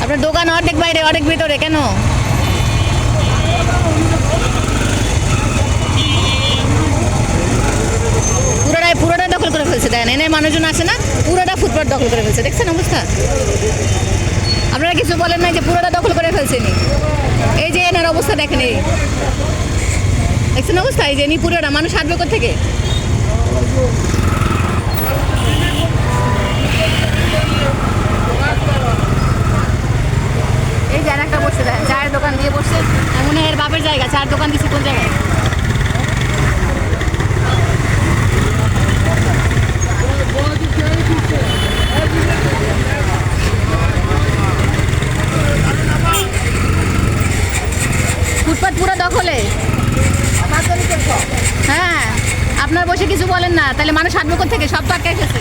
আপনার দোকান অর্ধেক বাইরে অর্ধেক ভিতরে কেন? পুরোটা দখল করে ফেলছে। দেন এনে মানুষজন আসে না, পুরোটা ফুটপাথ দখল করে ফেলছে। দেখছেন অবস্থা? আপনারা কিছু বলেন না যে পুরোটা দখল করে ফেলছেনি? এই যে এনার অবস্থা দেখেন, এই দেখছেন অবস্থা? এই যে এনি পুরোটা মানুষ হাঁটবে কোথেকে? এই যে আর একটা বসে দেন, চায়ের দোকান দিয়ে বসছে। মনে হয় এর বাপের জায়গা, চায়ের দোকান দিচ্ছে কোন জায়গায়? ফুটপাত পুরো দখলে। হ্যাঁ, আপনার বসে কিছু বলেন না, তাহলে মানুষ হাঁটবে কোথেকে? সব তো আটকে গেছে।